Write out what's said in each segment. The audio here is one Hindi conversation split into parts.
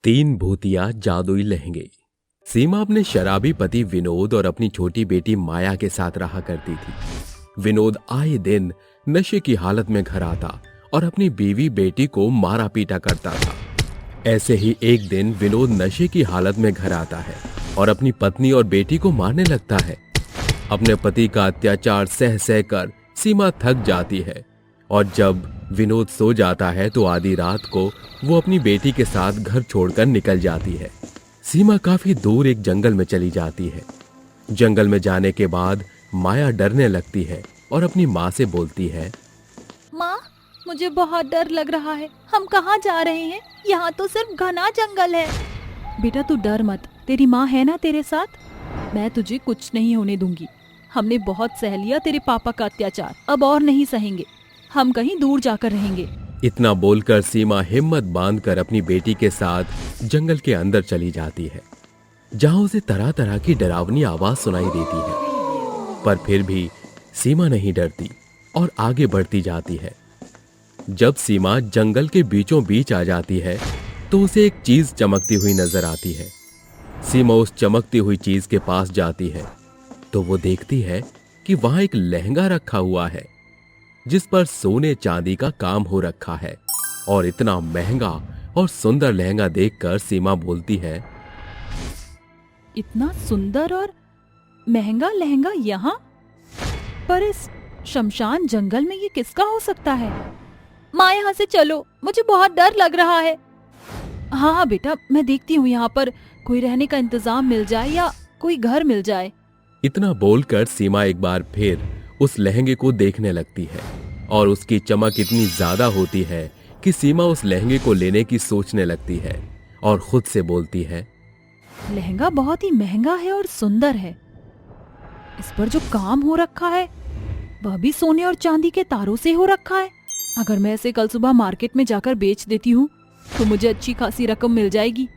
तीन भूतिया जादुई लहंगे। सीमा अपने शराबी पति विनोद और अपनी छोटी बेटी माया के साथ रहा करती थी। विनोद आए दिन नशे की हालत में घर आता और अपनी बीवी बेटी को मारा पीटा करता था। ऐसे ही एक दिन विनोद नशे की हालत में घर आता है और अपनी पत्नी और बेटी को मारने लगता है। अपने पति का अत्याचार सह सह कर सीमा थक जाती है और जब विनोद सो जाता है तो आधी रात को वो अपनी बेटी के साथ घर छोड़कर निकल जाती है। सीमा काफी दूर एक जंगल में चली जाती है। जंगल में जाने के बाद माया डरने लगती है और अपनी माँ से बोलती है, माँ, मुझे बहुत डर लग रहा है। हम कहाँ जा रहे हैं? यहाँ तो सिर्फ घना जंगल है। बेटा तू डर मत, तेरी माँ है ना तेरे साथ। मैं तुझे कुछ नहीं होने दूंगी। हमने बहुत सह लिया तेरे पापा का अत्याचार, अब और नहीं सहेंगे। हम कहीं दूर जाकर रहेंगे। इतना बोलकर सीमा हिम्मत बांधकर अपनी बेटी के साथ जंगल के अंदर चली जाती है, जहां उसे तरह तरह की डरावनी आवाज सुनाई देती है। पर फिर भी सीमा नहीं डरती और आगे बढ़ती जाती है। जब सीमा जंगल के बीचों बीच आ जाती है तो उसे एक चीज चमकती हुई नजर आती है। सीमा उस चमकती हुई चीज के पास जाती है तो वो देखती है कि वहां एक लहंगा रखा हुआ है जिस पर सोने चांदी का काम हो रखा है। और इतना महंगा और सुंदर लहंगा देखकर सीमा बोलती है, इतना सुंदर और महंगा लहंगा यहाँ? पर इस शमशान जंगल में ये किसका हो सकता है? माँ, यहाँ से चलो, मुझे बहुत डर लग रहा है। हाँ बेटा, मैं देखती हूँ यहाँ पर कोई रहने का इंतजाम मिल जाए या कोई घर मिल जाए। इतना बोलकर सीमा एक बार फिर उस लहंगे को देखने लगती है और उसकी चमक इतनी ज्यादा होती है कि सीमा उस लहंगे को लेने की सोचने लगती है और खुद से बोलती है, लहंगा बहुत ही महंगा है और सुंदर है। इस पर जो काम हो रखा है वह भी सोने और चांदी के तारों से हो रखा है। अगर मैं इसे कल सुबह मार्केट में जाकर बेच देती हूँ तो मुझे अच्छी खासी रकम मिल जाएगी।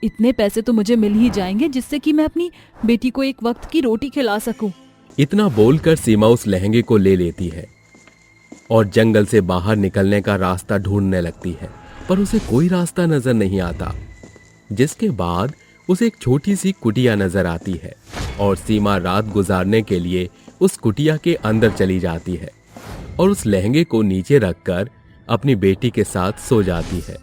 इतने पैसे तो मुझे मिल ही जाएंगे जिससे कि मैं अपनी बेटी को एक वक्त की रोटी खिला सकूं। इतना बोलकर सीमा उस लहंगे को ले लेती है और जंगल से बाहर निकलने का रास्ता ढूंढने लगती है, पर उसे कोई रास्ता नजर नहीं आता। जिसके बाद उसे एक छोटी सी कुटिया नजर आती है और सीमा रात गुजारने के लिए उस कुटिया के अंदर चली जाती है और उस लहंगे को नीचे रखकर अपनी बेटी के साथ सो जाती है।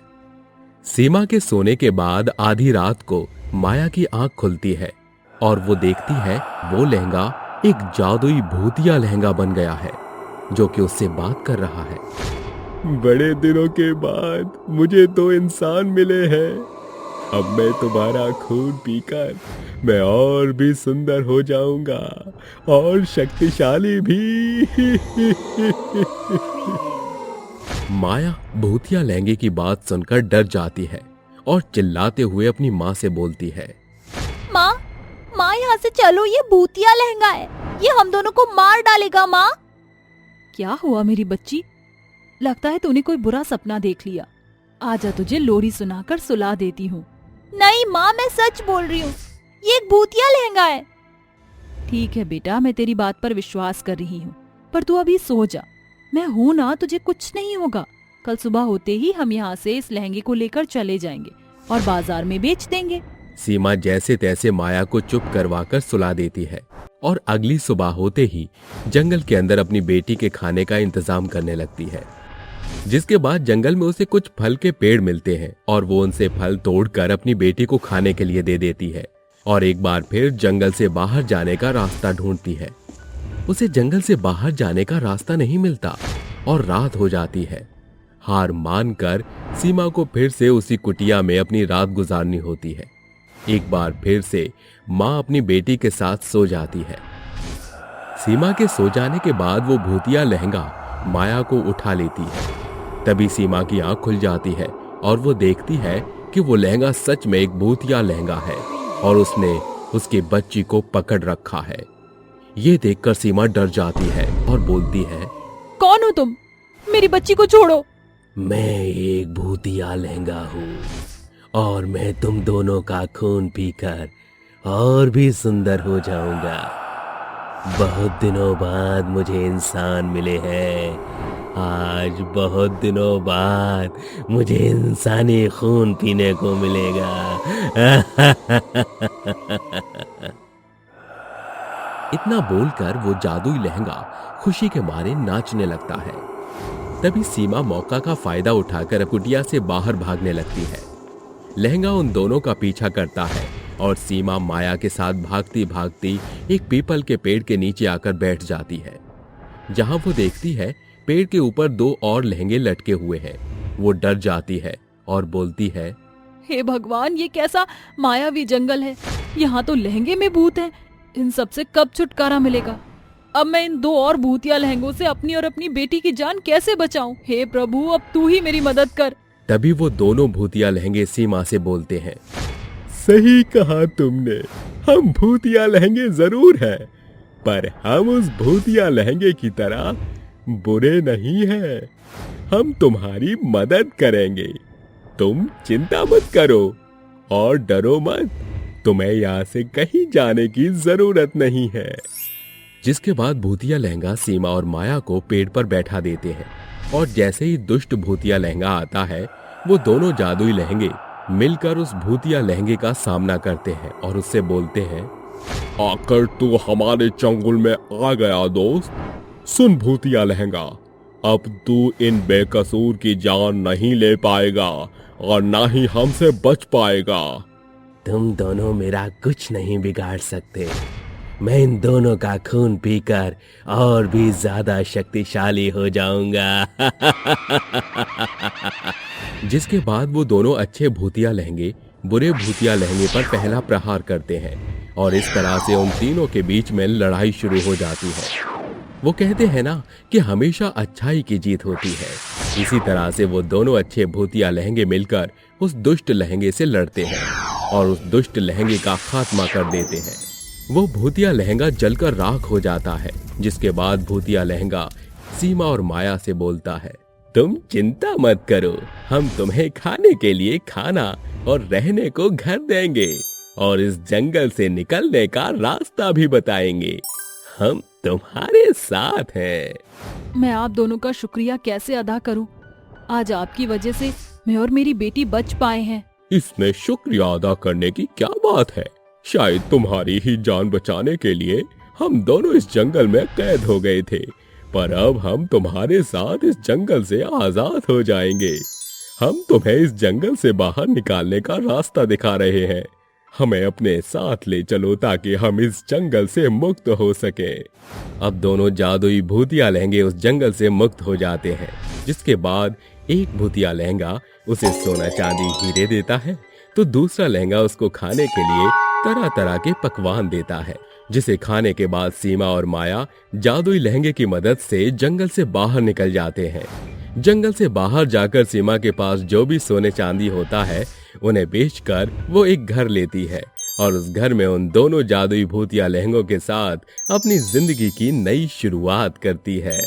सीमा के सोने के बाद आधी रात को माया की आंख खुलती है और वो देखती है वो लहंगा एक जादुई भूतिया लहंगा बन गया है जो कि उससे बात कर रहा है। बड़े दिनों के बाद मुझे दो इंसान मिले हैं। अब मैं तुम्हारा खून पीकर मैं और भी सुंदर हो जाऊंगा और शक्तिशाली भी। माया भूतिया लहंगे की बात सुनकर डर जाती है और चिल्लाते हुए अपनी माँ से बोलती है, माँ, माँ यहाँ से चलो, ये भूतिया लहंगा है, ये हम दोनों को मार डालेगा। माँ, क्या हुआ मेरी बच्ची? लगता है तूने कोई बुरा सपना देख लिया। आजा, तुझे लोरी सुनाकर सुला देती हूँ। नहीं माँ, मैं सच बोल रही हूँ, ये एक भूतिया लहंगा है। ठीक है बेटा, मैं तेरी बात पर विश्वास कर रही हूँ, पर तू अभी सो जा। मैं हूँ ना, तुझे कुछ नहीं होगा। कल सुबह होते ही हम यहाँ से इस लहंगे को लेकर चले जाएंगे और बाजार में बेच देंगे। सीमा जैसे तैसे माया को चुप करवाकर सुला देती है और अगली सुबह होते ही जंगल के अंदर अपनी बेटी के खाने का इंतजाम करने लगती है। जिसके बाद जंगल में उसे कुछ फल के पेड़ मिलते हैं और वो उनसे फल तोड़कर अपनी बेटी को खाने के लिए दे देती है और एक बार फिर जंगल से बाहर जाने का रास्ता ढूंढती है। उसे जंगल से बाहर जाने का रास्ता नहीं मिलता और रात हो जाती है। हार मानकर सीमा को फिर से उसी कुटिया में अपनी रात गुजारनी होती है। एक बार फिर से माँ अपनी बेटी के साथ सो जाती है। सीमा के सो जाने के बाद वो भूतिया लहंगा माया को उठा लेती है। तभी सीमा की आंख खुल जाती है और वो देखती है कि वो लहंगा सच में एक भूतिया लहंगा है और उसने उसकी बच्ची को पकड़ रखा है। ये देखकर सीमा डर जाती है और बोलती है, कौन हो तुम? मेरी बच्ची को छोड़ो। मैं एक भूतिया लहंगा हूँ और मैं तुम दोनों का खून पीकर और भी सुंदर हो जाऊंगा। बहुत दिनों बाद मुझे इंसान मिले हैं। आज बहुत दिनों बाद मुझे इंसानी खून पीने को मिलेगा। इतना बोलकर वो जादुई लहंगा खुशी के मारे नाचने लगता है। तभी सीमा मौका का फायदा उठाकर कुटिया से बाहर भागने लगती है। लहंगा उन दोनों का पीछा करता है और सीमा माया के साथ भागती भागती एक पीपल के पेड़ के नीचे आकर बैठ जाती है, जहां वो देखती है पेड़ के ऊपर 2 और लहंगे लटके हुए हैं। वो डर जाती है और बोलती है, हे भगवान, ये कैसा मायावी जंगल है। यहाँ तो लहंगे में भूत है। इन सब से कब छुटकारा मिलेगा। अब मैं इन 2 और भूतिया लहंगों से अपनी और अपनी बेटी की जान कैसे बचाऊं। हे प्रभु, अब तू ही मेरी मदद कर। तभी वो दोनों भूतिया लहंगे सीमा से बोलते हैं, सही कहा तुमने, हम भूतिया लहंगे जरूर हैं, पर हम उस भूतिया लहंगे की तरह बुरे नहीं हैं। हम तुम्हारी मदद करेंगे। तुम चिंता मत करो और डरो मत। तुम्हें यहाँ से कहीं जाने की जरूरत नहीं है। जिसके बाद भूतिया लहंगा सीमा और माया को पेड़ पर बैठा देते हैं और जैसे ही दुष्ट भूतिया लहंगा आता है, वो दोनों जादुई लहंगे मिलकर उस भूतिया लहंगे का सामना करते हैं और उससे बोलते हैं, आकर तू हमारे चंगुल में आ गया दोस्त। सुन भूतिया लहंगा, अब तू इन बेकसूर की जान नहीं ले पाएगा और ना ही हमसे बच पाएगा। तुम दोनों मेरा कुछ नहीं बिगाड़ सकते। मैं इन दोनों का खून पीकर और भी ज्यादा शक्तिशाली हो जाऊंगा। जिसके बाद वो दोनों अच्छे भूतिया लहंगे बुरे भूतिया लहंगे पर पहला प्रहार करते हैं और इस तरह से उन तीनों के बीच में लड़ाई शुरू हो जाती है। वो कहते हैं ना कि हमेशा अच्छाई की जीत होती है। इसी तरह से वो दोनों अच्छे भूतिया लहंगे मिलकर उस दुष्ट लहंगे से लड़ते हैं और उस दुष्ट लहंगे का खात्मा कर देते हैं। वो भूतिया लहंगा जलकर राख हो जाता है। जिसके बाद भूतिया लहंगा सीमा और माया से बोलता है, तुम चिंता मत करो, हम तुम्हें खाने के लिए खाना और रहने को घर देंगे और इस जंगल से निकलने का रास्ता भी बताएंगे। हम तुम्हारे साथ हैं। मैं आप दोनों का शुक्रिया कैसे अदा करूं? आज आपकी वजह से मैं और मेरी बेटी बच पाए हैं। इसमें शुक्रिया अदा करने की क्या बात है? शायद तुम्हारी ही जान बचाने के लिए हम दोनों इस जंगल में कैद हो गए थे, पर अब हम तुम्हारे साथ इस जंगल से आजाद हो जाएंगे। हम तुम्हें इस जंगल से बाहर निकालने का रास्ता दिखा रहे हैं। हमें अपने साथ ले चलो ताकि हम इस जंगल से मुक्त हो सके। अब दोनों जादुई भूतिया लहंगे उस जंगल से मुक्त हो जाते हैं। जिसके बाद एक भूतिया लहंगा उसे सोना चांदी हीरे देता है, तो दूसरा लहंगा उसको खाने के लिए तरह तरह के पकवान देता है, जिसे खाने के बाद सीमा और माया जादुई लहंगे की मदद से जंगल से बाहर निकल जाते हैं। जंगल से बाहर जाकर सीमा के पास जो भी सोने चांदी होता है उन्हें बेचकर वो एक घर लेती है और उस घर में उन दोनों जादुई भूतिया लहंगों के साथ अपनी जिंदगी की नई शुरुआत करती है।